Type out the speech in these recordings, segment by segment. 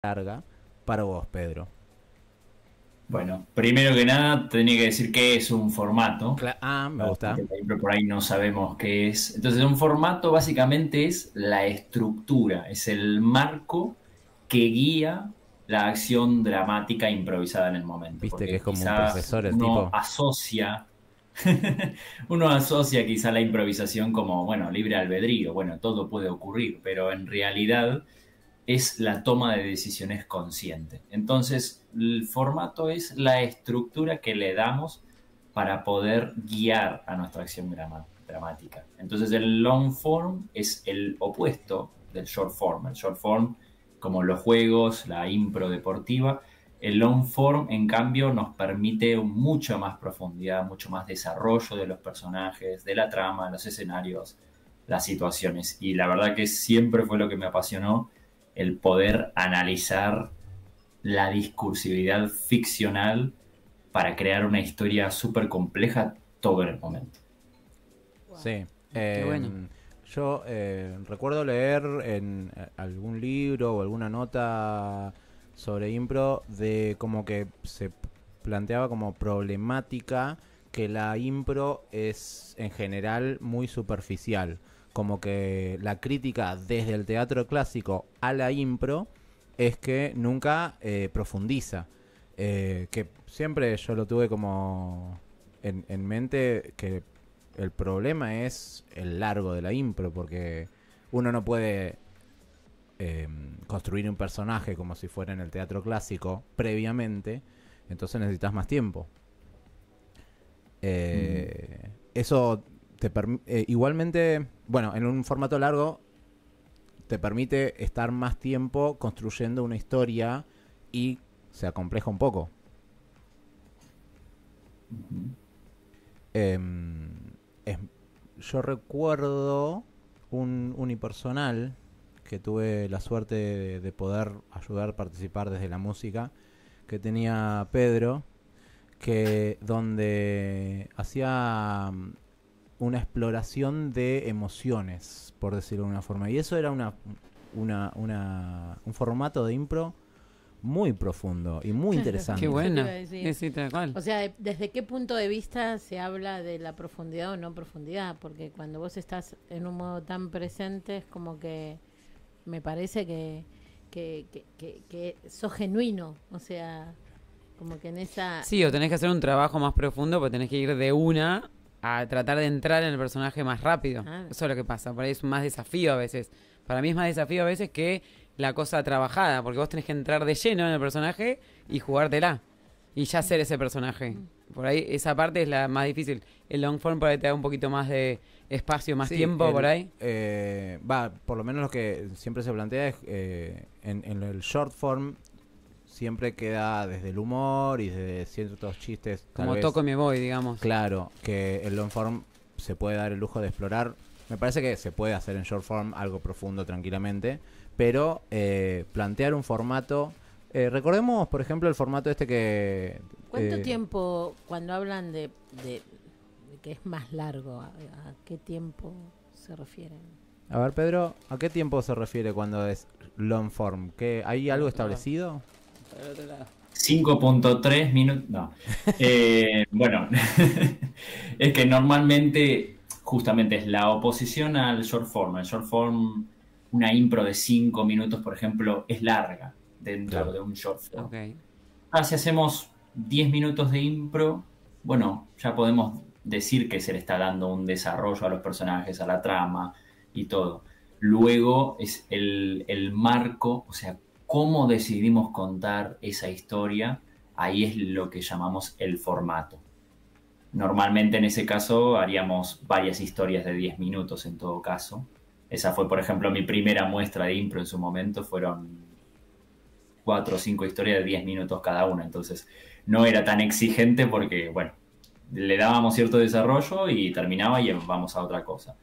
larga para vos, Pedro? Bueno, primero que nada, tenía que decir qué es un formato, Me gusta. porque por ahí no sabemos qué es. Entonces, un formato básicamente es la estructura, es el marco que guía la acción dramática improvisada en el momento, Viste que es porque como un quizás profesor el uno tipo. asocia, uno asocia quizá la improvisación como, bueno, libre albedrío, bueno, todo puede ocurrir, pero en realidad es la toma de decisiones consciente. Entonces, el formato es la estructura que le damos para poder guiar a nuestra acción dramática. Entonces, el long form es el opuesto del short form. El short form, como los juegos, la impro deportiva, el long form, en cambio, nos permite mucho más profundidad, mucho más desarrollo de los personajes, de la trama, los escenarios, las situaciones. Y la verdad que siempre fue lo que me apasionó, el poder analizar la discursividad ficcional para crear una historia súper compleja todo en el momento. Wow. Sí. Qué bueno. Yo recuerdo leer en algún libro o alguna nota sobre impro de como que se planteaba como problemática que la impro es en general muy superficial. Como que la crítica desde el teatro clásico a la impro es que nunca profundiza. Que siempre yo lo tuve como en mente que el problema es el largo de la impro, porque uno no puede construir un personaje como si fuera en el teatro clásico previamente, entonces necesitas más tiempo. Eso igualmente, bueno, en un formato largo te permite estar más tiempo construyendo una historia y se acompleja un poco. Eh, es- yo recuerdo un unipersonal que tuve la suerte de poder ayudar a participar desde la música que tenía Pedro, que donde hacía una exploración de emociones, por decirlo de una forma. Y eso era un formato de impro muy profundo y muy Qué interesante. bueno. decir. Sí, tal cual. O sea, ¿desde qué punto de vista se habla de la profundidad o no profundidad? Porque cuando vos estás en un modo tan presente es como que me parece que sos genuino. O sea, como que en esa... Sí, o tenés que hacer un trabajo más profundo, porque tenés que ir de una a tratar de entrar en el personaje más rápido. Ah, Eso es lo que pasa. Por ahí es más desafío a veces. Para mí es más desafío a veces que la cosa trabajada, porque vos tenés que entrar de lleno en el personaje y jugártela. Y ya ser ese personaje. Por ahí esa parte es la más difícil. El long form por ahí te da un poquito más de espacio, más Sí, tiempo por ahí. por lo menos lo que siempre se plantea es en el short form siempre queda desde el humor y desde ciertos chistes. Tal Como vez, toco y me voy, digamos. claro, que el long form se puede dar el lujo de explorar. Me parece que se puede hacer en short form algo profundo tranquilamente, pero plantear un formato. Recordemos, por ejemplo, el formato este que. ¿Cuánto tiempo, cuando hablan de que es más largo, a qué tiempo se refieren? A ver, Pedro, ¿a qué tiempo se refiere cuando es long form? ¿Hay algo No. establecido? 5.3 minutos. No. Bueno, es que normalmente justamente es la oposición al short form. El short form, una impro de 5 minutos, por ejemplo, es larga dentro Claro. de un short form. Ok. Si hacemos 10 minutos de impro, bueno, ya podemos decir que se le está dando un desarrollo a los personajes, a la trama y todo. Luego es el marco, o sea, cómo decidimos contar esa historia, ahí es lo que llamamos el formato. Normalmente en ese caso haríamos varias historias de 10 minutos en todo caso. Esa fue, por ejemplo, mi primera muestra de impro en su momento, fueron 4 o 5 historias de 10 minutos cada una, entonces no era tan exigente porque, bueno, le dábamos cierto desarrollo y terminaba y vamos a otra cosa.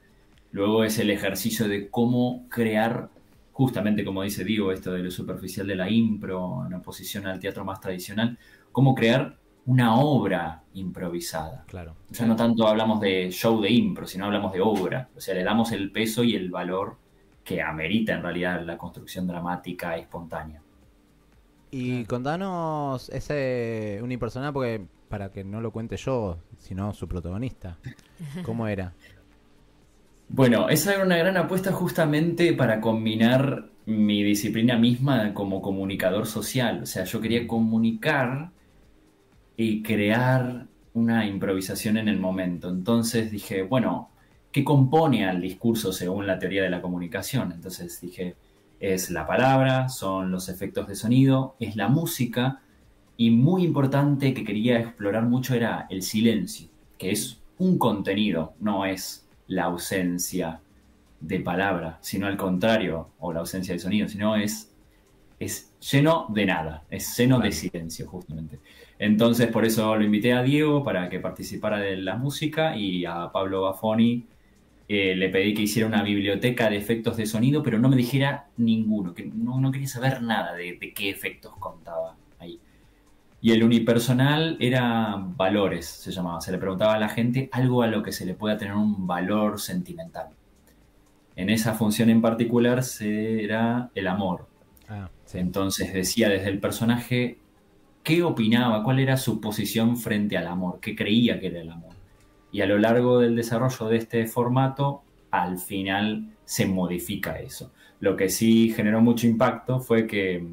Luego es el ejercicio de cómo crear, justamente como dice Diego, esto de lo superficial de la impro, en oposición al teatro más tradicional, cómo crear una obra improvisada. Claro. Ya no tanto hablamos de show de impro, sino hablamos de obra. O sea, le damos el peso y el valor que amerita en realidad la construcción dramática espontánea. Y contanos ese unipersonal, porque para que no lo cuente yo, sino su protagonista. ¿Cómo era? Bueno, esa era una gran apuesta justamente para combinar mi disciplina misma como comunicador social. O sea, yo quería comunicar y crear una improvisación en el momento. Entonces dije, bueno, ¿qué compone al discurso según la teoría de la comunicación? Entonces dije, es la palabra, son los efectos de sonido, es la música y muy importante que quería explorar mucho era el silencio, que es un contenido, no es la ausencia de palabra, sino al contrario, o la ausencia de sonido, sino es lleno de nada, es lleno de silencio justamente. Entonces por eso lo invité a Diego para que participara de la música y a Pablo Baffoni le pedí que hiciera una biblioteca de efectos de sonido, pero no me dijera ninguno, que no quería saber nada de qué efectos contaba ahí. Y el unipersonal era valores, se llamaba. Se le preguntaba a la gente algo a lo que se le pueda tener un valor sentimental. En esa función en particular era el amor. Sí. Entonces decía desde el personaje qué opinaba, cuál era su posición frente al amor, qué creía que era el amor. Y a lo largo del desarrollo de este formato, al final se modifica eso. Lo que sí generó mucho impacto fue que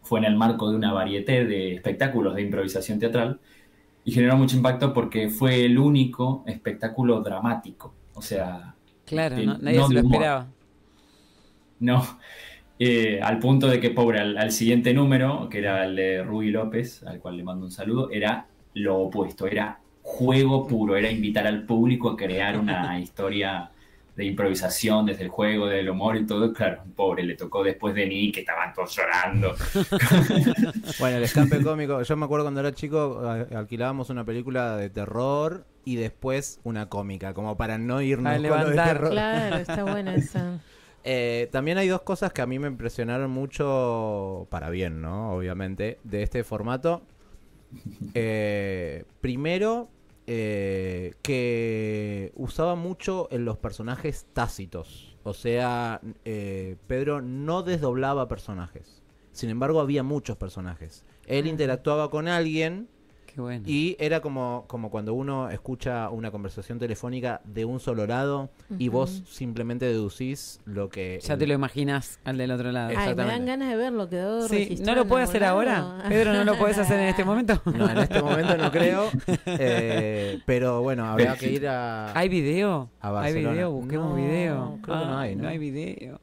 fue en el marco de una varieté de espectáculos de improvisación teatral y generó mucho impacto porque fue el único espectáculo dramático. O sea, Claro, nadie no se de lo humor. esperaba. No, al punto de que, pobre, al siguiente número, que era el de Ruy López, al cual le mando un saludo, era lo opuesto, era juego puro, era invitar al público a crear una historia de improvisación desde el juego, del humor y todo. Claro, pobre, le tocó después de mí, que estaban todos llorando. Bueno, el escape cómico. Yo me acuerdo cuando era chico, alquilábamos una película de terror y después una cómica, como para no irnos A con lo de levantar. terror. Claro, está buena esa. También hay dos cosas que a mí me impresionaron mucho, para bien, ¿no? Obviamente, de este formato. Primero, que usaba mucho en los personajes tácitos. O sea, Pedro no desdoblaba personajes. Sin embargo, había muchos personajes. Él interactuaba con alguien. Qué bueno. Y era como cuando uno escucha una conversación telefónica de un solo lado y vos simplemente deducís lo que... Ya te lo imaginas al del otro lado. Ay, me dan Exactamente. ganas de verlo, quedó Sí, registrado ¿no lo puede en hacer algún ahora? lado. Pedro, ¿no lo puedes hacer en este momento? No, en este momento no creo. Pero bueno, habrá que ir a... ¿Hay video? A ¿Hay Barcelona. video? Busquemos No, video. creo que no hay, ¿no? No hay video.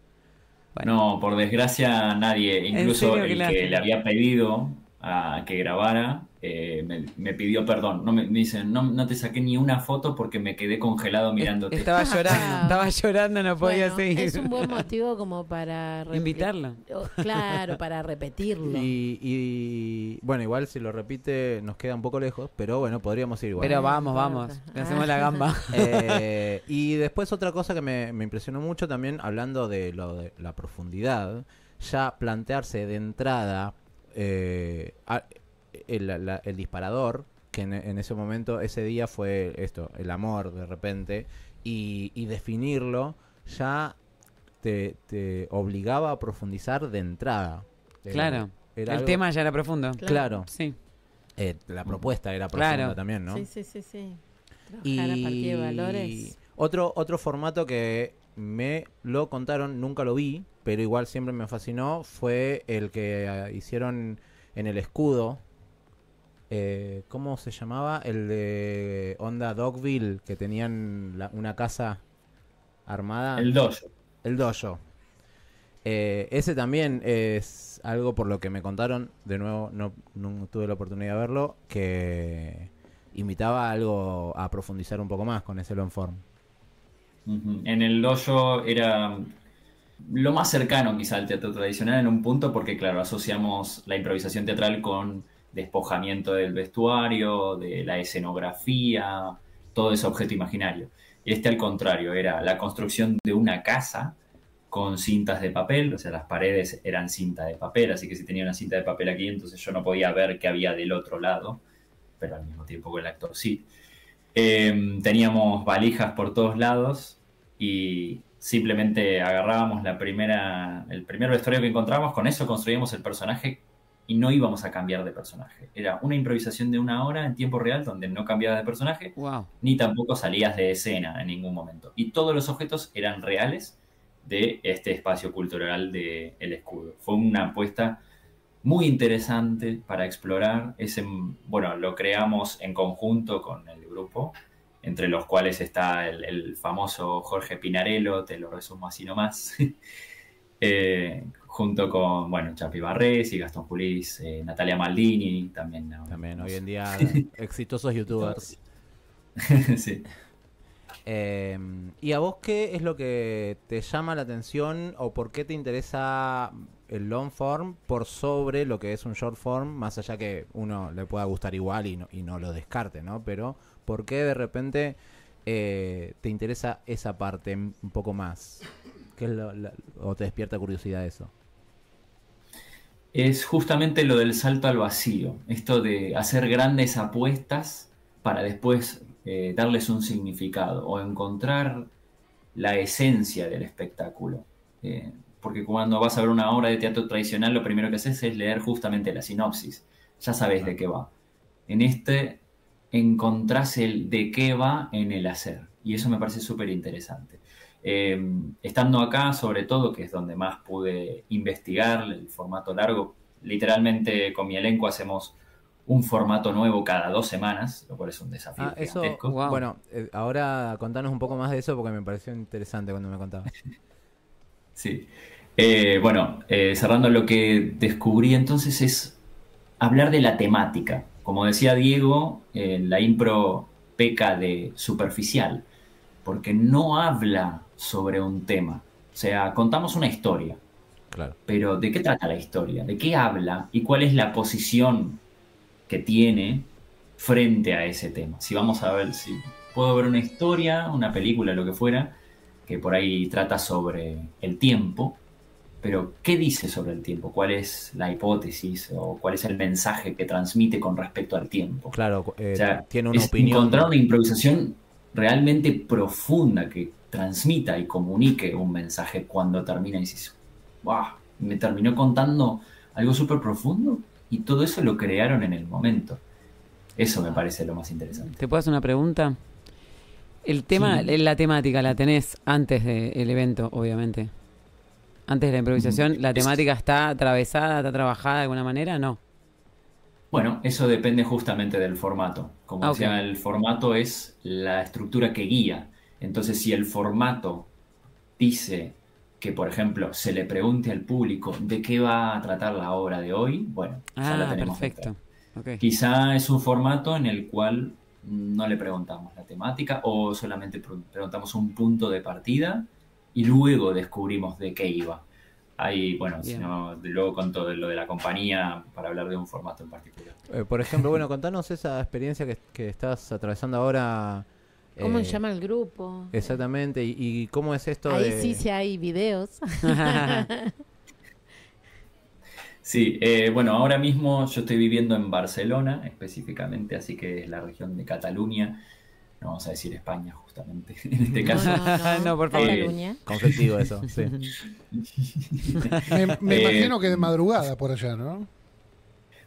Bueno, No, por desgracia nadie, incluso serio? Qué el que lástima. le había pedido a que grabara, me pidió perdón. Me dicen, no te saqué ni una foto porque me quedé congelado mirándote. estaba llorando, no podía Bueno, seguir. es un buen motivo como para... Invitarlo. Claro, para repetirlo. Y bueno, igual si lo repite nos queda un poco lejos, pero bueno, podríamos ir igual. Pero No vamos, importa. le hacemos la gamba. Y después otra cosa que me impresionó mucho también, hablando de lo de la profundidad, ya plantearse de entrada el disparador, que en ese momento, ese día fue esto, el amor de repente, y definirlo ya te obligaba a profundizar de entrada. Claro. Era El algo- tema ya era profundo. Claro. Sí. La propuesta era profunda Claro. también, ¿no? Sí. Trabajar a partir de valores. Otro formato que me lo contaron, nunca lo vi, pero igual siempre me fascinó, fue el que hicieron en el escudo. ¿Cómo se llamaba? El de Onda Dogville, que tenían una casa armada. El dojo. El dojo. Ese también es algo por lo que me contaron, de nuevo no tuve la oportunidad de verlo, que invitaba a algo a profundizar un poco más con ese long form. En el dojo era lo más cercano quizá al teatro tradicional en un punto porque claro, asociamos la improvisación teatral con despojamiento del vestuario, de la escenografía, todo ese objeto imaginario. Y al contrario, era la construcción de una casa con cintas de papel, o sea, las paredes eran cinta de papel, así que si tenía una cinta de papel aquí, entonces yo no podía ver qué había del otro lado, pero al mismo tiempo que el actor sí. Teníamos valijas por todos lados y simplemente agarrábamos el primer vestuario que encontrábamos, con eso construíamos el personaje y no íbamos a cambiar de personaje. Era una improvisación de 1 hora en tiempo real donde no cambiabas de personaje, Wow. ni tampoco salías de escena en ningún momento. Y todos los objetos eran reales de este espacio cultural de El Escudo. Fue una apuesta muy interesante para explorar. Bueno, lo creamos en conjunto con el grupo, entre los cuales está el famoso Jorge Pinarello, te lo resumo así nomás, junto con, bueno, Chapi Barrés y Gastón Julís, Natalia Maldini, también. ¿No? También hoy en día exitosos youtubers. Sí. ¿Y a vos qué es lo que te llama la atención o por qué te interesa el long form por sobre lo que es un short form, más allá que uno le pueda gustar igual y no lo descarte, ¿no? Pero ¿por qué de repente te interesa esa parte un poco más? ¿Qué es o te despierta curiosidad eso? Es justamente lo del salto al vacío, esto de hacer grandes apuestas para después darles un significado o encontrar la esencia del espectáculo. Porque cuando vas a ver una obra de teatro tradicional, lo primero que haces es leer justamente la sinopsis. Ya sabes de qué va. En este encontrás el de qué va en el hacer. Y eso me parece súper interesante. Estando acá, sobre todo, que es donde más pude investigar el formato largo, literalmente con mi elenco hacemos un formato nuevo cada 2 semanas, lo cual es un desafío gigantesco. Wow. Bueno, ahora contanos un poco más de eso porque me pareció interesante cuando me contabas. Sí. Bueno, cerrando lo que descubrí entonces es hablar de la temática. Como decía Diego, la impro peca de superficial, porque no habla sobre un tema. O sea, contamos una historia. Claro. Pero ¿de qué trata la historia? ¿De qué habla? ¿Y cuál es la posición que tiene frente a ese tema? Si vamos a ver, si puedo ver una historia, una película, lo que fuera, que por ahí trata sobre el tiempo, pero ¿qué dice sobre el tiempo? ¿Cuál es la hipótesis o cuál es el mensaje que transmite con respecto al tiempo? Claro, O sea, tiene una es opinión. encontrar una improvisación realmente profunda que transmita y comunique un mensaje cuando termina y dices, wow, me terminó contando algo súper profundo y todo eso lo crearon en el momento. Eso me parece lo más interesante. ¿Te puedo hacer una pregunta? El tema, Sí. la temática la tenés antes del evento, obviamente. Antes de la improvisación, ¿la temática está atravesada, está trabajada de alguna manera? No. Bueno, eso depende justamente del formato. Como Ok. decía, el formato es la estructura que guía. Entonces, si el formato dice que, por ejemplo, se le pregunte al público de qué va a tratar la obra de hoy, bueno, ya la tenemos perfecto. dentro. Ok. Quizá es un formato en el cual no le preguntamos la temática o solamente preguntamos un punto de partida y luego descubrimos de qué iba. Ahí, bueno, si Bien. no, luego con todo lo de la compañía para hablar de un formato en particular. Por ejemplo, bueno, contanos esa experiencia que estás atravesando ahora. ¿Cómo se llama el grupo? Exactamente, y cómo es esto Ahí de... sí hay videos. Sí, bueno, ahora mismo yo estoy viviendo en Barcelona específicamente, así que es la región de Cataluña. No vamos a decir España justamente en este caso. No, por favor. Cataluña. Conflictivo eso, sí. Me imagino que de madrugada por allá, ¿no?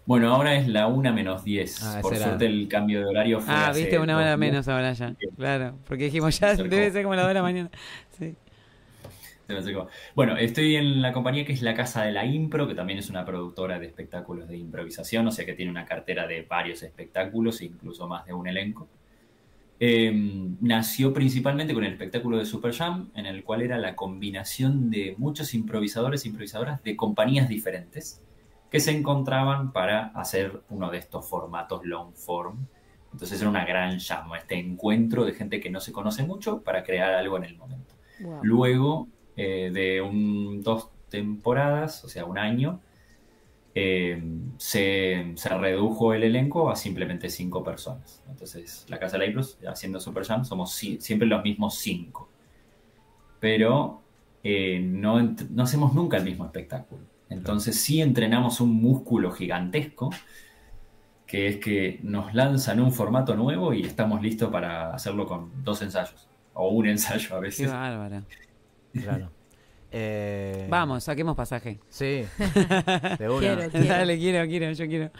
Bueno, ahora es la 1:10. Ah, Por ese era. suerte el cambio de horario fue hace Viste, 1 hora 2 días. menos ahora ya. Claro, porque dijimos ya Se acercó. debe ser como la 2 de la mañana. Sí. Se me acercó. Bueno, estoy en la compañía que es la Casa de la Impro, que también es una productora de espectáculos de improvisación, o sea que tiene una cartera de varios espectáculos, incluso más de un elenco. Nació principalmente con el espectáculo de Super Jam, en el cual era la combinación de muchos improvisadores e improvisadoras de compañías diferentes que se encontraban para hacer uno de estos formatos long form. Entonces era una gran jam, este encuentro de gente que no se conoce mucho para crear algo en el momento. Wow. Luego de 2 temporadas, o sea, un año, se redujo el elenco a simplemente 5 personas. Entonces, la Casa de la Impro, haciendo Super Jam, somos siempre los mismos 5. Pero no hacemos nunca el mismo espectáculo. Entonces, sí entrenamos un músculo gigantesco, que es que nos lanzan un formato nuevo y estamos listos para hacerlo con 2 ensayos, o un ensayo a Qué veces. bárbara. Claro. Vamos, saquemos pasaje. Sí, de una. Quiero. Dale, yo quiero.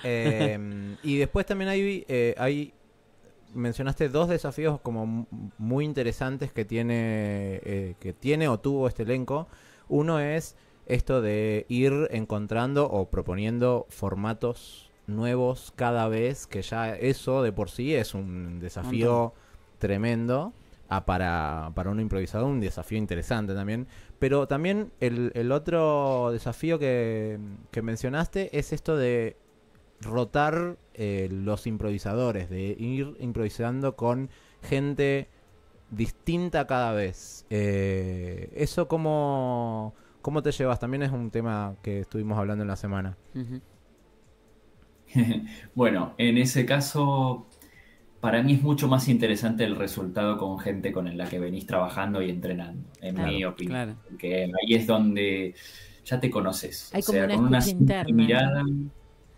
Y después también hay mencionaste dos desafíos como muy interesantes que tiene o tuvo este elenco. Uno es esto de ir encontrando o proponiendo formatos nuevos cada vez, que ya eso de por sí es un desafío tremendo. Para un improvisador, un desafío interesante también. Pero también el otro desafío que mencionaste es esto de rotar los improvisadores, de ir improvisando con gente distinta cada vez. ¿Eso cómo te llevas? También es un tema que estuvimos hablando en la semana. Ujú. Bueno, en ese caso, para mí es mucho más interesante el resultado con gente con la que venís trabajando y entrenando, en Claro, mi opinión. claro. Porque ahí es donde ya te conoces. Hay O como sea, una con una escucha simple interna, mirada,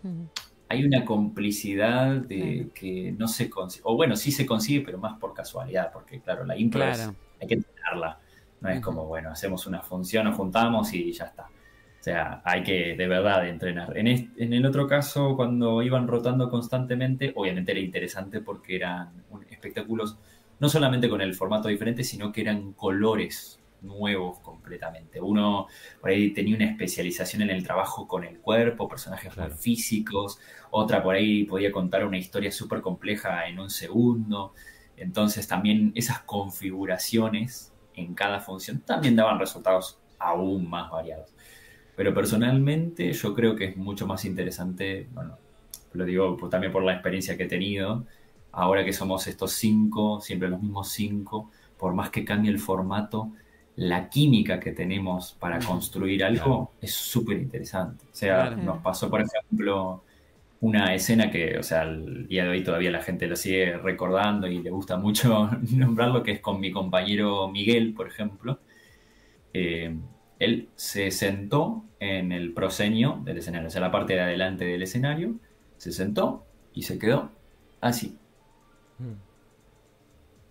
Ujú. hay una complicidad de Claro. que no se consigue, o bueno, sí se consigue, pero más por casualidad, porque claro, la impro Claro. hay que entrenarla. No es Ujú. como, bueno, hacemos una función, nos juntamos y ya está. O sea, hay que de verdad entrenar. En el otro caso, cuando iban rotando constantemente, obviamente era interesante porque eran espectáculos no solamente con el formato diferente, sino que eran colores nuevos completamente. Uno por ahí tenía una especialización en el trabajo con el cuerpo, personajes Claro. muy físicos, otra por ahí podía contar una historia súper compleja en un segundo. Entonces también esas configuraciones en cada función también daban resultados aún más variados. Pero personalmente yo creo que es mucho más interesante, bueno, lo digo también por la experiencia que he tenido, ahora que somos estos 5, siempre los mismos 5, por más que cambie el formato, la química que tenemos para construir algo es súper interesante. O sea, Claro. nos pasó, por ejemplo, una escena que, o sea, el día de hoy todavía la gente lo sigue recordando y le gusta mucho nombrarlo, que es con mi compañero Miguel, por ejemplo. Él se sentó en el proscenio del escenario, o sea, la parte de adelante del escenario, se sentó y se quedó así,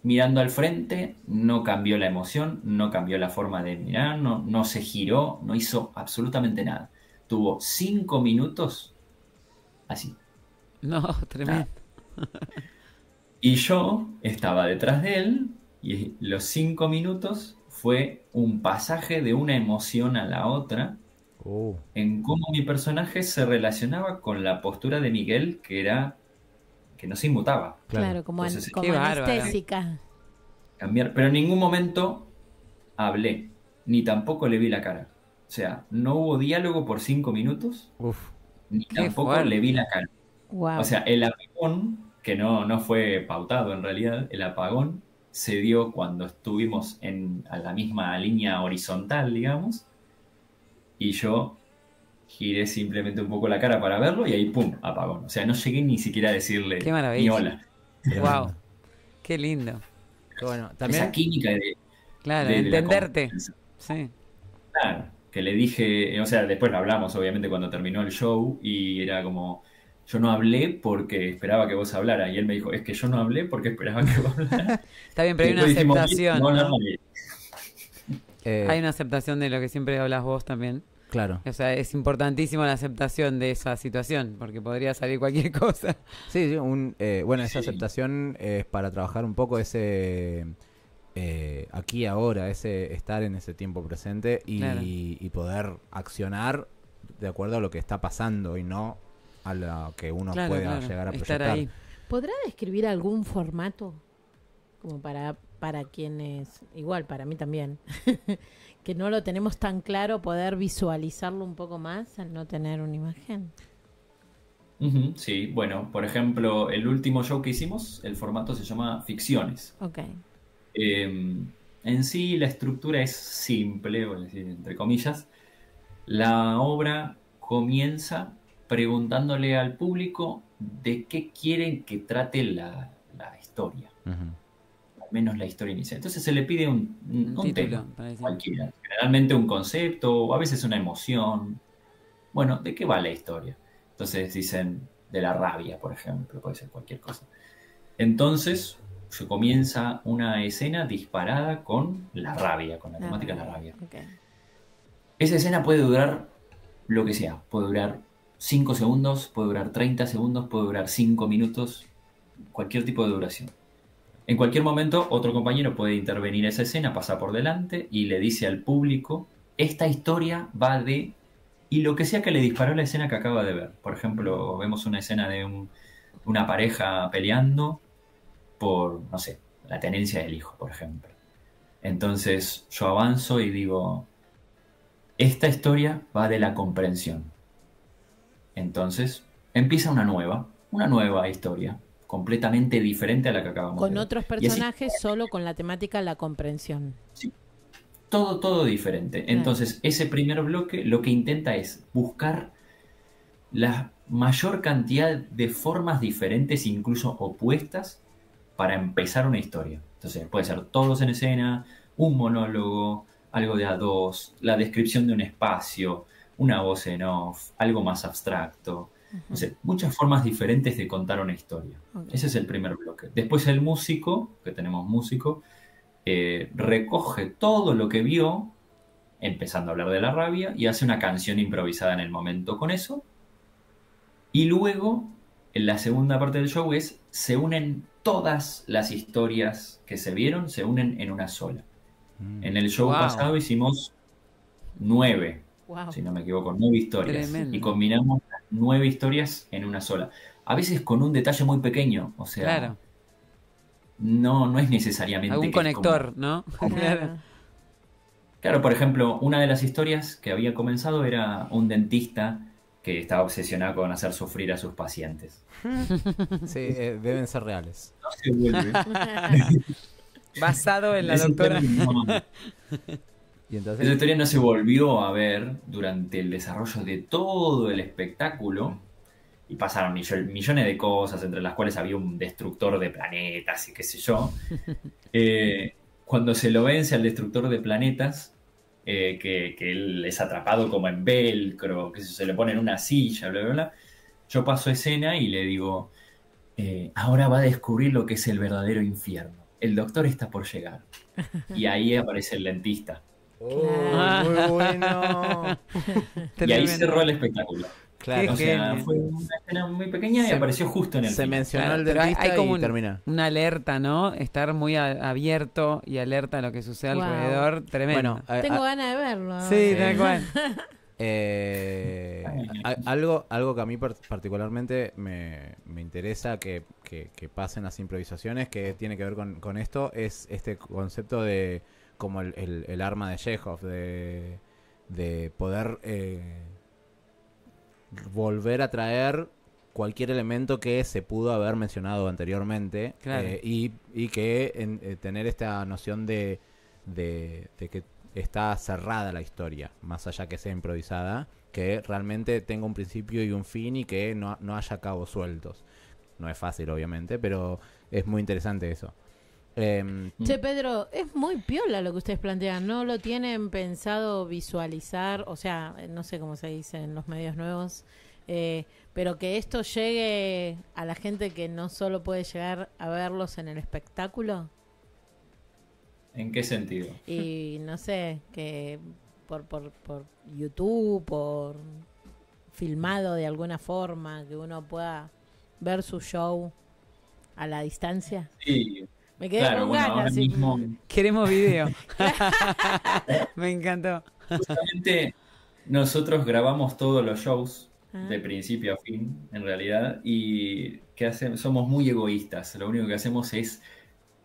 mirando al frente, no cambió la emoción, no cambió la forma de mirar, no se giró, no hizo absolutamente nada. Tuvo 5 minutos así. No, tremendo. Y yo estaba detrás de él y los 5 minutos fue un pasaje de una emoción a la otra en cómo mi personaje se relacionaba con la postura de Miguel, que no se inmutaba. Claro, como, Entonces, como qué bárbaro. anestésica. Cambiar, pero en ningún momento hablé, ni tampoco le vi la cara. O sea, no hubo diálogo por 5 minutos, Uf. ni Qué tampoco fuerte. le vi la cara. Wow. O sea, el apagón, que no fue pautado en realidad, el apagón se dio cuando estuvimos a la misma línea horizontal, digamos, y yo giré simplemente un poco la cara para verlo y ahí ¡pum! Apagón. O sea, no llegué ni siquiera a decirle Qué maravilla. ni hola. Wow. Qué lindo. Qué bueno. Esa También, química de Claro, la entenderte. confianza. Sí. Claro, que le dije, o sea, después lo hablamos obviamente cuando terminó el show y era como, yo no hablé porque esperaba que vos hablara y él me dijo, es que yo no hablé porque esperaba que vos hablara. Está bien, pero hay una Después dijimos, aceptación, no, ¿no? no, Hay una aceptación de lo que siempre hablas vos también. claro. O sea, es importantísimo la aceptación de esa situación, porque podría salir cualquier cosa. Sí, sí, bueno, esa Sí. aceptación es para trabajar un poco ese aquí y ahora, ese estar en ese tiempo presente Claro. y poder accionar de acuerdo a lo que está pasando y no a lo que uno Claro, pueda claro. llegar a Estar proyectar. ahí. ¿Podrá describir algún formato? Como para quienes, igual para mí también, que no lo tenemos tan claro, poder visualizarlo un poco más al no tener una imagen. Ujú, sí, bueno, por ejemplo, el último show que hicimos, el formato se llama Ficciones. Ok. En sí, la estructura es simple, voy a decir, entre comillas. La obra comienza preguntándole al público de qué quieren que trate la historia, Ujú. al menos la historia inicial. Entonces se le pide un título, tema, para decir. cualquiera. Generalmente un concepto, o a veces una emoción. Bueno, ¿de qué va la historia? Entonces dicen de la rabia, por ejemplo, puede ser cualquier cosa. Entonces se comienza una escena disparada con la rabia, con la temática de la rabia. Ok. Esa escena puede durar lo que sea. Puede durar 5 segundos, puede durar 30 segundos, puede durar 5 minutos, cualquier tipo de duración. En cualquier momento, otro compañero puede intervenir esa escena, pasa por delante y le dice al público, esta historia va de... Y lo que sea que le disparó la escena que acaba de ver. Por ejemplo, vemos una escena de una pareja peleando por, no sé, la tenencia del hijo, por ejemplo. Entonces yo avanzo y digo, esta historia va de la comprensión. Entonces empieza una nueva historia, completamente diferente a la que acabamos de Con ver. otros Y así, personajes, solo con la temática la comprensión. sí, todo diferente. Claro. Entonces, ese primer bloque lo que intenta es buscar la mayor cantidad de formas diferentes, incluso opuestas, para empezar una historia. Entonces, puede ser todos en escena, un monólogo, algo de a dos, la descripción de un espacio, una voz en off, algo más abstracto. No sé, muchas formas diferentes de contar una historia. Ok. Ese es el primer bloque. Después el músico, que tenemos músico, recoge todo lo que vio, empezando a hablar de la rabia, y hace una canción improvisada en el momento con eso. Y luego, en la segunda parte del show se unen todas las historias que se vieron, se unen en una sola. En el show Wow. pasado hicimos 9, Wow. si no me equivoco, 9 historias. Tremendo. Y combinamos las 9 historias en una sola. A veces con un detalle muy pequeño, o sea, Claro. no es necesariamente Algún que es conector, ¿no? Claro. Claro, por ejemplo, una de las historias que había comenzado era un dentista que estaba obsesionado con hacer sufrir a sus pacientes. Sí, deben ser reales. No se vuelve. Basado en la Esa doctora. historia no- Y esa entonces, historia no se volvió a ver durante el desarrollo de todo el espectáculo y pasaron millones de cosas, entre las cuales había un destructor de planetas y qué sé yo. Cuando se lo vence al destructor de planetas, que él es atrapado como en velcro, que se le pone en una silla, bla, bla, bla, yo paso escena y le digo, ahora va a descubrir lo que es el verdadero infierno. El doctor está por llegar. Y ahí aparece el dentista. oh, muy bueno. Y ahí Tremendo. cerró el espectáculo. Claro, O Qué sea, genio. fue una escena muy pequeña y Se- apareció justo en el se final. mencionó Claro, el pero dentista hay como y termina. una alerta, ¿no? Estar muy abierto y alerta a lo que sucede Wow. alrededor. Tremendo. Bueno, Tengo ganas de verlo. sí, Ah, tal cual. algo que a mí particularmente me interesa que pasen las improvisaciones, que tiene que ver con esto, es este concepto de como el arma de Chekhov, de poder volver a traer cualquier elemento que se pudo haber mencionado anteriormente. Claro. Y que tener esta noción de que está cerrada la historia, más allá que sea improvisada, que realmente tenga un principio y un fin y que no haya cabos sueltos. No es fácil, obviamente, pero es muy interesante eso. Che, Pedro, es muy piola lo que ustedes plantean. ¿No lo tienen pensado visualizar? O sea, no sé cómo se dice en los medios nuevos, pero que esto llegue a la gente que no solo puede llegar a verlos en el espectáculo. ¿En qué sentido? Y no sé, que por YouTube, por filmado de alguna forma, que uno pueda ver su show a la distancia. Sí, Me quedé claro, con bueno, ganas. ahora sí. mismo Queremos video. Me encantó. justamente nosotros grabamos todos los shows Ah. de principio a fin, en realidad, y ¿qué hacemos? Somos muy egoístas. Lo único que hacemos es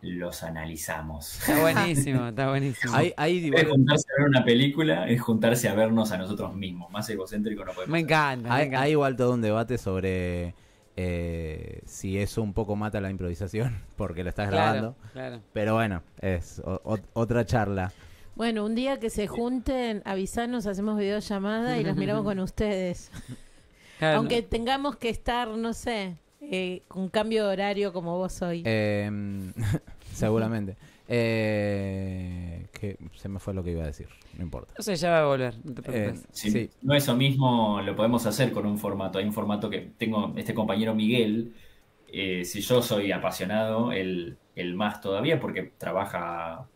los analizamos. Está buenísimo, está buenísimo. hay En vez de igual- juntarse a ver una película, es juntarse a vernos a nosotros mismos. Más egocéntrico no podemos Me ser. encanta, me hay encanta. igual todo un debate sobre si eso un poco mata la improvisación, porque lo estás grabando. Claro. Pero bueno, es otra charla. Bueno, un día que se junten, avisanos, hacemos videollamada y los miramos con ustedes. Claro. Aunque tengamos que estar, no sé, con cambio de horario como vos hoy. Seguramente. Que se me fue lo que iba a decir, no importa. No sé, ya va a volver, no te preocupes. Si Sí. no eso mismo lo podemos hacer con un formato. Hay un formato que tengo este compañero Miguel. Si yo soy apasionado, él más todavía porque trabaja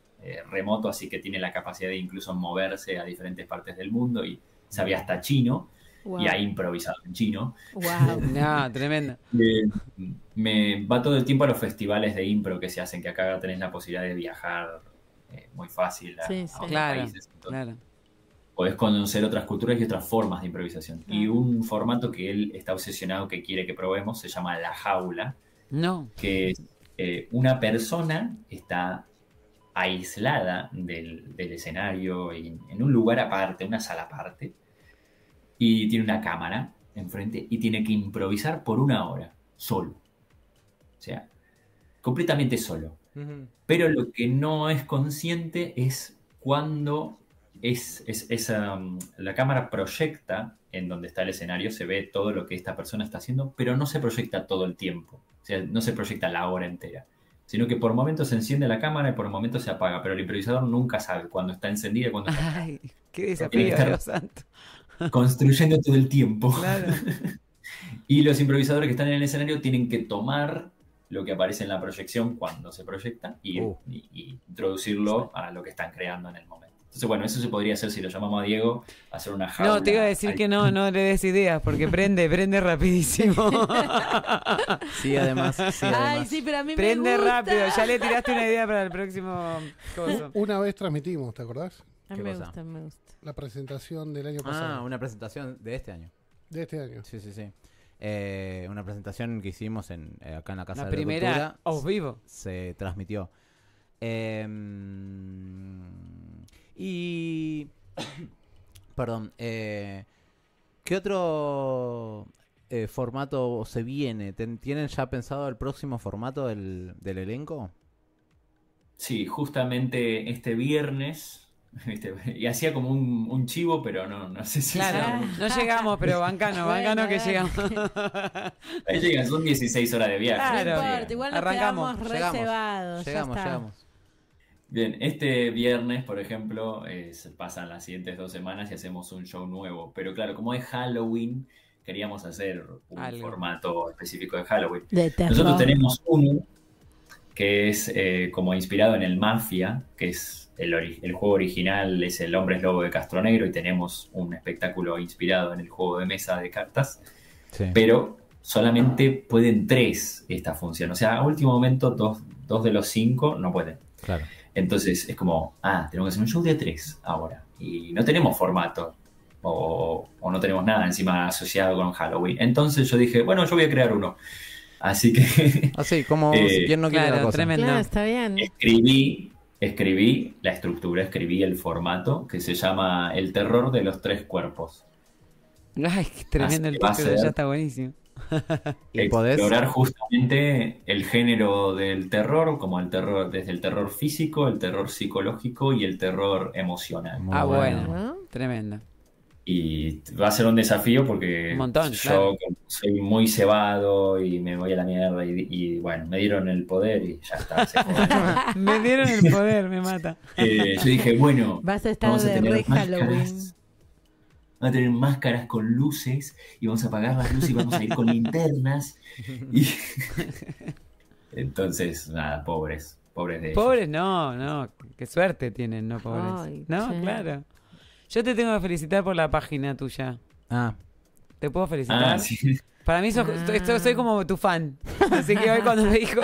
remoto, así que tiene la capacidad de incluso moverse a diferentes partes del mundo y sabía hasta chino Wow. y ha improvisado en chino. Wow. No, tremendo. Me va todo el tiempo a los festivales de impro que se hacen, que acá tenés la posibilidad de viajar muy fácil a, Sí, a sí. otros Claro, países. Entonces, claro. podés conocer otras culturas y otras formas de improvisación. Y un formato que él está obsesionado, que quiere que probemos, se llama La Jaula, No. que es una persona está aislada del escenario, en un lugar aparte, una sala aparte, y tiene una cámara enfrente y tiene que improvisar por 1 hora, solo. O sea, completamente solo. Ujú. Pero lo que no es consciente es cuando la cámara proyecta en donde está el escenario, se ve todo lo que esta persona está haciendo, pero no se proyecta todo el tiempo. O sea, no se proyecta la hora entera. Sino que por momentos se enciende la cámara y por momentos se apaga. Pero el improvisador nunca sabe cuándo está encendida y cuándo está apagada. Ay, qué Tiene que desafío, estar Dios santo. construyendo todo el tiempo. Claro. Y los improvisadores que están en el escenario tienen que tomar lo que aparece en la proyección cuando se proyecta y introducirlo a lo que están creando en el momento. Entonces, bueno, eso se podría hacer si lo llamamos a Diego, hacer una jaula. No, te iba a decir ahí. que no le des ideas, porque prende rapidísimo. Sí, además. Sí, Ay, además. sí, pero a mí Prende me gusta. rápido, ya le tiraste una idea para el próximo coso. Una vez transmitimos, ¿te acordás? A mí ¿Qué me cosa? gusta, me gusta. La presentación del año Ah, pasado. una presentación de este año. De este año. Sí, sí, sí. Una presentación que hicimos acá en la Casa La de la primera Cultura. off vivo. Se transmitió. Y... Perdón. ¿Qué otro formato se viene? ¿Tienen ya pensado el próximo formato del elenco? Sí, justamente este viernes, y hacía como un chivo, pero no sé si Claro, no llegamos, pero bancano Bueno, que llegamos. ahí llegan, son 16 horas de viaje. Claro. No Llegan. importa, igual nos Arrancamos, quedamos llegamos, reservados. Llegamos. Bien, este viernes, por ejemplo, pasan las siguientes 2 semanas y hacemos un show nuevo. Pero claro, como es Halloween, queríamos hacer un Algo. formato específico de Halloween. De terror. Nosotros tenemos uno que es como inspirado en el Mafia, que es el juego original, es El Hombre es Lobo de Castronegro, y tenemos un espectáculo inspirado en el juego de mesa de cartas, Sí. pero solamente pueden 3 esta función. O sea, a último momento, dos de los 5 no pueden. Claro. Entonces es como, tenemos que hacer un show de 3 ahora. Y no tenemos formato. O no tenemos nada encima asociado con Halloween. Entonces yo dije, bueno, yo voy a crear uno. Así que Así, como quien no quiere la Claro, cosa. tremendo. Claro, está bien. escribí la estructura, escribí el formato, que se llama El terror de los 3 cuerpos. Ay, qué tremendo Así el que va a título, ser- ya está buenísimo. Y podés... Explorar justamente el género del terror, como el terror, desde el terror físico, el terror psicológico y el terror emocional. Muy Bueno, ¿No? tremendo. Y va a ser un desafío porque Un montón, yo claro. soy muy cebado y me voy a la mierda y bueno, me dieron el poder y ya está. Se fue. Me dieron el poder, me mata. Yo dije, bueno, Vas a estar vamos a de tener re Halloween. máscaras. Vamos a tener máscaras con luces y vamos a apagar las luces y vamos a ir con linternas. Y... Entonces, nada, pobres de ellos. Pobres, no, qué suerte tienen, no pobres. Ay, No, che. claro. Yo te tengo que felicitar por la página tuya. Ah, ¿Te puedo felicitar? Sí. Para mí soy como tu fan. Así que hoy cuando me dijo,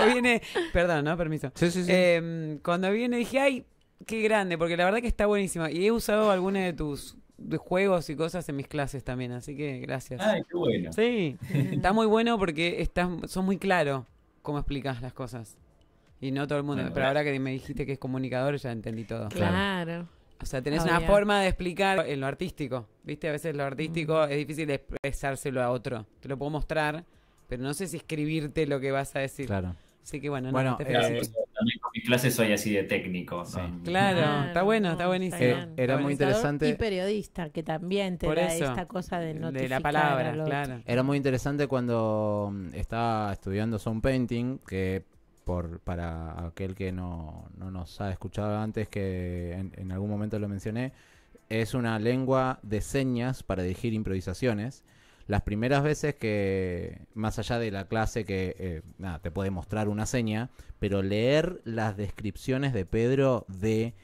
perdón, ¿no? Permiso. sí, sí, sí. Cuando viene dije, ay, qué grande, porque la verdad que está buenísima. Y he usado algunos de tus juegos y cosas en mis clases también, así que gracias. Ay, qué bueno. Sí, está muy bueno porque son muy claro cómo explicas las cosas. Y no todo el mundo. Bueno, pero ahora que me dijiste que es comunicador, ya entendí todo. Claro. O sea, tenés Obvio. una forma de explicar en lo artístico. ¿Viste? A veces lo artístico es difícil expresárselo a otro. Te lo puedo mostrar, pero no sé si escribirte lo que vas a decir. Claro. Así que bueno, Bueno, te Claro, felicito. también con mis clases soy así de técnico. Sí. ¿no? Claro, está bueno, está buenísimo. bien. Era muy interesante. Y periodista, que también te Por da eso, esta cosa de de notificar la al palabra, otro. claro. Era muy interesante cuando estaba estudiando sound painting, que para aquel que no nos ha escuchado antes, que en algún momento lo mencioné, es una lengua de señas para dirigir improvisaciones. las primeras veces que, más allá de la clase que nada, te puede mostrar una seña, pero leer las descripciones de Pedro de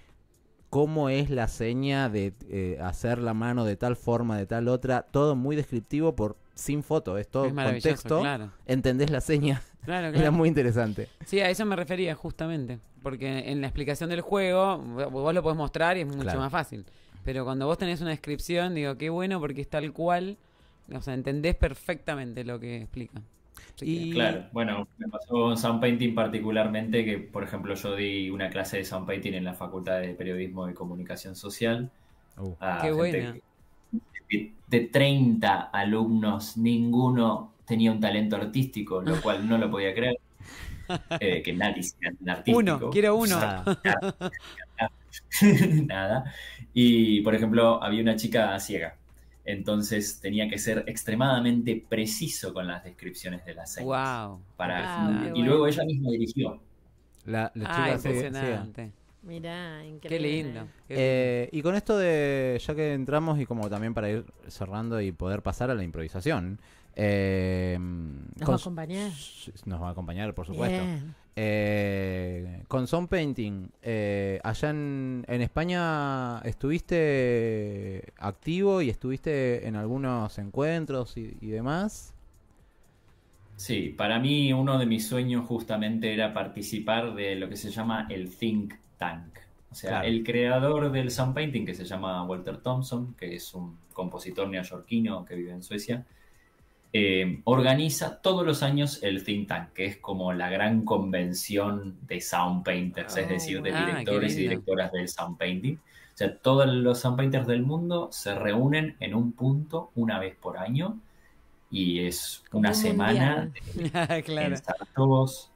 cómo es la seña, de hacer la mano de tal forma, de tal otra, todo muy descriptivo sin foto, es todo Es maravilloso, contexto, claro. entendés la seña, Claro, era claro. muy interesante. Sí, a eso me refería justamente. Porque en la explicación del juego, vos lo podés mostrar y es mucho Claro. más fácil. Pero cuando vos tenés una descripción, digo, qué bueno porque es tal cual. O sea, entendés perfectamente lo que explica. Así Y- Claro, bueno, me pasó con sound painting particularmente, que por ejemplo yo di una clase de sound painting en la Facultad de Periodismo y Comunicación Social a Qué gente buena. de 30 alumnos, ninguno tenía un talento artístico, lo cual no lo podía creer, que nadie sea un artístico. Uno, quiero uno. Nada. Nada. Y por ejemplo, había una chica ciega. Entonces tenía que ser extremadamente preciso con las descripciones de las señas. Wow. Wow, qué Y luego bueno. ella misma dirigió. La Ah, chica ciega. impresionante. Mirá, increíble. Qué lindo. Qué lindo. Y con esto de, ya que entramos y como también para ir cerrando y poder pasar a la improvisación, ¿Nos va a acompañar? Nos va a acompañar, por supuesto. Bien. Con Sound Painting, allá en España estuviste activo y estuviste en algunos encuentros y demás. Sí, para mí uno de mis sueños justamente era participar de lo que se llama el Think Tank. O sea, Claro. el creador del sound painting, que se llama Walter Thompson, que es un compositor neoyorquino que vive en Suecia, organiza todos los años el Think Tank, que es como la gran convención de sound painters, es decir, de Ah, qué directores y lindo. directoras del sound painting. O sea, todos los sound painters del mundo se reúnen en un punto una vez por año y es Como una un semana mundial. de Claro. ensayos,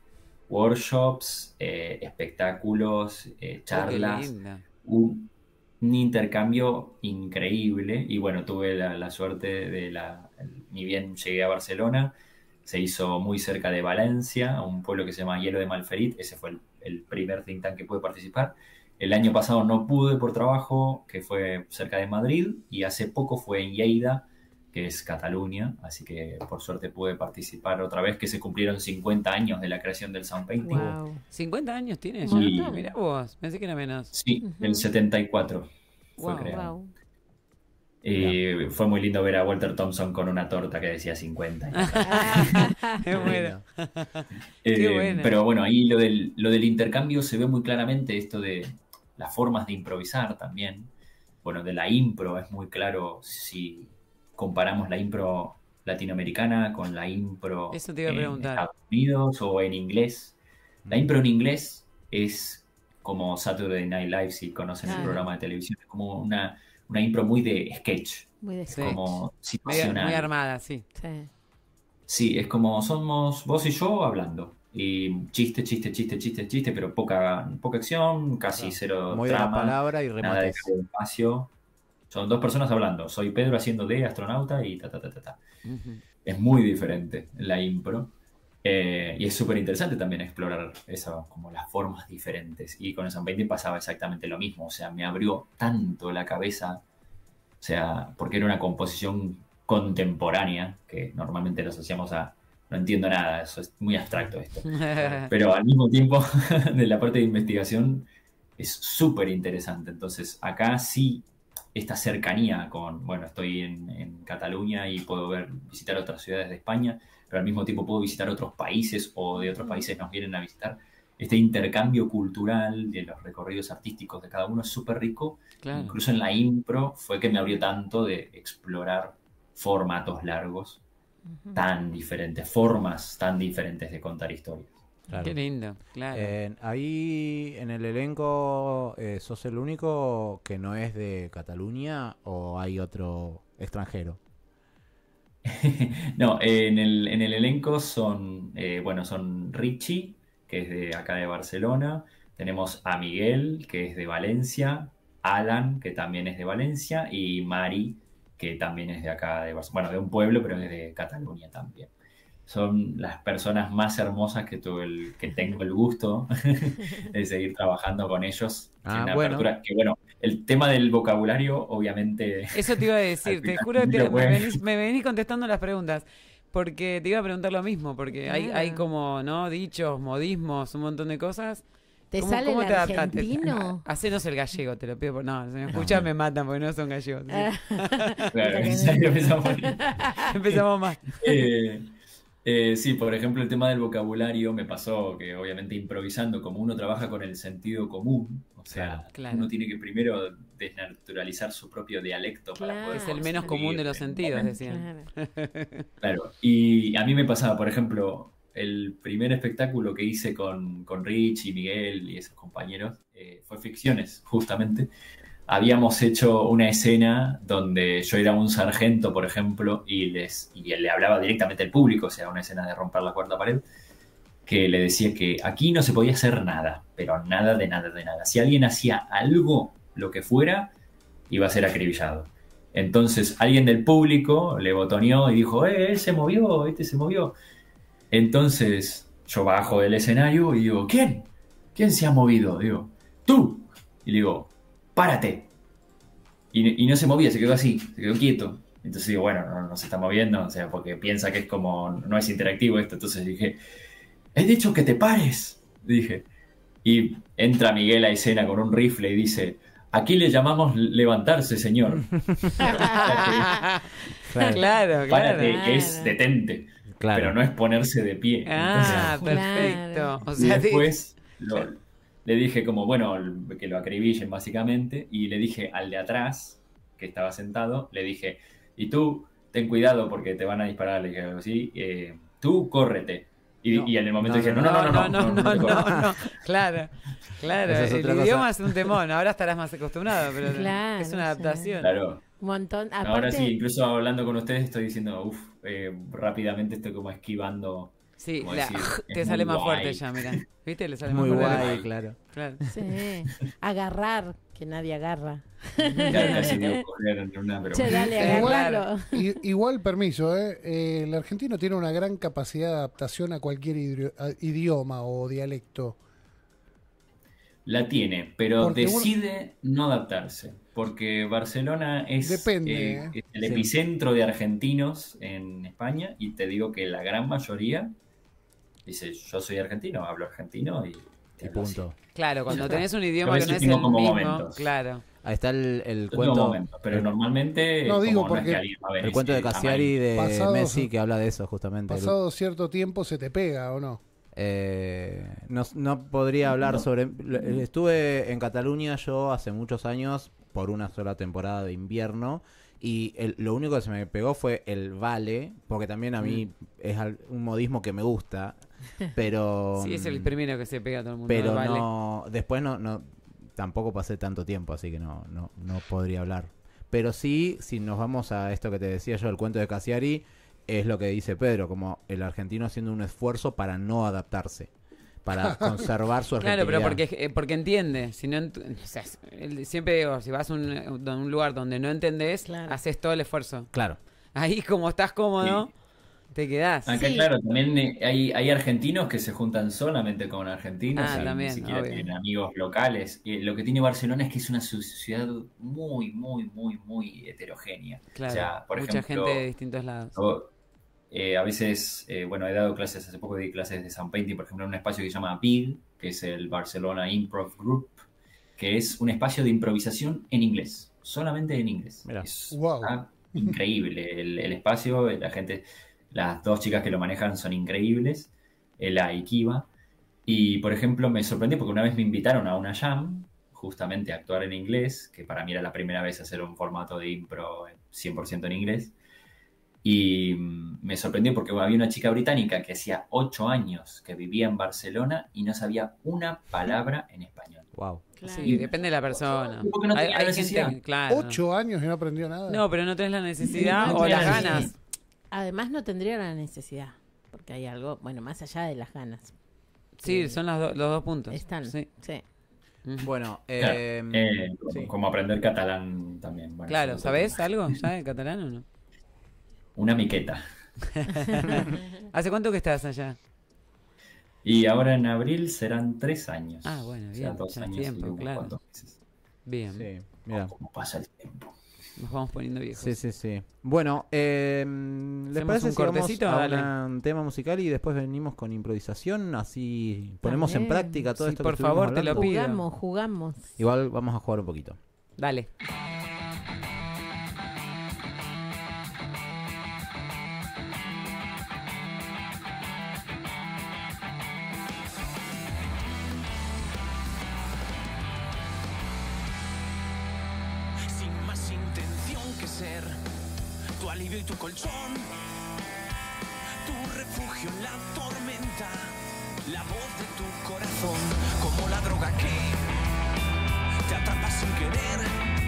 workshops, espectáculos, Oh, qué charlas, linda. un intercambio increíble. Y bueno, tuve la suerte ni bien llegué a Barcelona, se hizo muy cerca de Valencia, a un pueblo que se llama Hielo de Malferit. Ese fue el primer think tank que pude participar. El año pasado no pude por trabajo, que fue cerca de Madrid, y hace poco fue en Lleida, que es Cataluña, así que por suerte pude participar otra vez, que se cumplieron 50 años de la creación del sound painting. Wow. 50 años tiene Un ya. montón. Mirá vos, pensé que era menos. Sí, Ujú. el 74 fue Wow, creado. Wow. Fue muy lindo ver a Walter Thompson con una torta que decía 50. Qué bueno. Eh, Qué bueno. Pero bueno, ahí lo del intercambio se ve muy claramente, esto de las formas de improvisar también. Bueno, de la impro es muy claro si comparamos la impro latinoamericana con la impro Eso te iba a en preguntar. Estados Unidos o en inglés. La impro en inglés es como Saturday Night Live, si conocen el Claro. programa de televisión, es como una impro muy de sketch, Muy de Sí. como Medio- situacional. muy armada, sí. Sí. Sí, es como somos vos y yo hablando. Y chiste, chiste, chiste, chiste, chiste, pero poca acción, casi Claro. cero Muy de la trama, palabra y nada de remates. cambio de espacio. Son dos personas hablando. Soy Pedro haciendo de astronauta y ta, ta, ta, ta, ta. Ujú. Es muy diferente la impro. Y es súper interesante también explorar eso, como las formas diferentes. Y con el Sound Painting pasaba exactamente lo mismo. O sea, me abrió tanto la cabeza. O sea, porque era una composición contemporánea, que normalmente lo asociamos a no entiendo nada, eso es muy abstracto esto. Pero al mismo tiempo, de la parte de investigación, es súper interesante. Entonces, acá sí, esta cercanía con, bueno, estoy en Cataluña y puedo visitar otras ciudades de España, pero al mismo tiempo puedo visitar otros países o de otros países nos vienen a visitar. Este intercambio cultural de los recorridos artísticos de cada uno es súper rico. Claro. Incluso en la impro fue que me abrió tanto de explorar formatos largos tan diferentes, formas tan diferentes de contar historias. Claro. Qué lindo, claro. Ahí en el elenco, ¿sos el único que no es de Cataluña o hay otro extranjero? No, en el elenco son, bueno, son Richie, que es de acá de Barcelona, tenemos a Miguel, que es de Valencia, Alan, que también es de Valencia, y Mari, que también es de acá de Barcelona, bueno, de un pueblo, pero es de Cataluña también. Son las personas más hermosas que tengo el gusto de seguir trabajando con ellos. Ah, Tiene una bueno. apertura que, bueno, el tema del vocabulario, obviamente... Eso te iba a decir, Al te final juro que lo puede- me venís contestando las preguntas. Porque te iba a preguntar lo mismo, porque hay Claro. como, ¿no? Dichos, modismos, un montón de cosas. ¿Te ¿Cómo- sale cómo el te adaptaste? argentino? Hacenos el gallego, te lo pido. No, si me escuchan me matan porque no son gallegos. Claro, ya empezamos. Empezamos más. Sí, por ejemplo, el tema del vocabulario me pasó que obviamente improvisando, como uno trabaja con el sentido común, o sea, Claro. uno tiene que primero desnaturalizar su propio dialecto para Claro. poder Es el menos construir común de los en un sentidos, momento. decían. Claro. Claro, y a mí me pasaba, por ejemplo, el primer espectáculo que hice con Rich y Miguel y esos compañeros fue Ficciones, justamente. Habíamos hecho una escena donde yo era un sargento, por ejemplo, y le hablaba directamente al público, o sea, una escena de romper la cuarta pared, que le decía que aquí no se podía hacer nada, pero nada de nada de nada. Si alguien hacía algo, lo que fuera, iba a ser acribillado. Entonces alguien del público le botoneó y dijo, él se movió, este se movió. Entonces yo bajo del escenario y digo, ¿quién? ¿Quién se ha movido? Digo, tú. Y le digo, párate. Y no se movía, se quedó así, se quedó quieto. Entonces digo, bueno, no se está moviendo, o sea, porque piensa que es como, no es interactivo esto. Entonces dije, he dicho que te pares, dije. Y entra Miguel a escena con un rifle y dice, aquí le llamamos levantarse, señor. Claro, Párate, claro. que es detente, Claro. pero no es ponerse de pie. Ah, Entonces, perfecto. O y sea, después le dije como, bueno, que lo acribillen básicamente, y le dije al de atrás, que estaba sentado, le dije, y tú, ten cuidado porque te van a disparar, le dije algo así, tú córrete. Y en el momento dije, no, no, te corras. no. Claro, claro. Esa es El otra cosa. idioma es un temón. Ahora estarás más acostumbrado, pero Claro, es una sí. adaptación. Claro. Un montón. Aparte, Ahora sí, incluso hablando con ustedes estoy diciendo, rápidamente estoy como esquivando. Sí, como la, decir, te es sale muy más fuerte guay. ya, mira. ¿Viste? Le sale Muy más fuerte. guay, claro. Claro. sí, agarrar, que nadie agarra. Claro, casi digo coger en una, pero Che, dale, Igual- agarralo. Igual, permiso, el argentino tiene una gran capacidad de adaptación a cualquier idioma o dialecto. la tiene, pero Porque uno- decide no adaptarse, porque Barcelona es, Depende, es el Sí. epicentro de argentinos en España, y te digo que la gran mayoría dice, yo soy argentino, hablo argentino y Y te hablo así. punto. Claro, cuando Ya está. tenés un Yo a idioma que veces no es tengo el como mismo, momentos. claro. Ahí está el Yo tengo cuento. momentos, pero normalmente No, es digo como, no es porque que alguien va a ver El y cuento se de Cassiari de Pasado- Messi que habla de eso justamente. Pasado cierto tiempo se te pega, ¿o no? No podría hablar No. sobre... Estuve en Cataluña yo hace muchos años por una sola temporada de invierno y lo único que se me pegó fue el vale, porque también a mí es un modismo que me gusta, pero... Sí, es el primero que se pega a todo el mundo. Pero vale. no... Después no tampoco pasé tanto tiempo, así que no podría hablar. Pero sí, si nos vamos a esto que te decía yo, el cuento de Cassiari, es lo que dice Pedro, como el argentino haciendo un esfuerzo para no adaptarse, para conservar su Claro, argentinidad. pero porque entiende. Si no o sea, siempre digo, si vas a un lugar donde no entendés, Claro. haces todo el esfuerzo. Claro, Ahí, como estás cómodo, te quedás. Acá, Sí. claro, también hay argentinos que se juntan solamente con argentinos Ah, y también, ni siquiera obvio. tienen amigos locales. Y lo que tiene Barcelona es que es una ciudad muy, muy, muy, muy heterogénea. Claro, O sea, por mucha ejemplo, gente de distintos lados. a veces, bueno, he dado clases, hace poco di clases de sound painting, por ejemplo, en un espacio que se llama BIG, que es el Barcelona Improv Group, que es un espacio de improvisación en inglés, solamente en inglés. Mira. Es Wow. increíble el espacio, la gente, las dos chicas que lo manejan son increíbles, Ela y Kiva. Y, por ejemplo, me sorprendió porque una vez me invitaron a una jam, justamente a actuar en inglés, que para mí era la primera vez hacer un formato de impro 100% en inglés. Y me sorprendió porque había una chica británica que hacía 8 años que vivía en Barcelona y no sabía una palabra en español. wow. Claro. Sí, depende de la persona. Porque no tenía la necesidad. claro. 8 años y no aprendió nada. No, pero no tenés la necesidad No o tenés las la ganas. necesidad. Además no tendría la necesidad, porque hay algo, bueno, más allá de las ganas. Sí, son los dos puntos. Están, Sí. sí. Ujú. Bueno, Claro, sí. como aprender catalán también. Bueno, Claro, eso es otro ¿sabés tema. algo ya de catalán o no? Una miqueta. ¿Hace cuánto que estás allá? Y ahora en abril serán 3 años. Ah, bueno, O sea, bien, 2 ya años tiempo, y unos claro. cuantos meses. Bien. Sí. Mira. Cómo pasa el tiempo. Nos vamos poniendo viejos. Sí, sí, sí. Bueno, ¿les ¿Hacemos parece un si vamos cortecito? a Dale. un tema musical y después venimos con improvisación? Así ponemos en También. práctica todo Sí, esto por que estuvimos favor, te lo hablando. pido. Jugamos. Igual vamos a jugar un poquito. Dale. Sin más intención que ser tu alivio y tu colchón, tu refugio en la tormenta, la voz de tu corazón, como la droga que te atrapa sin querer.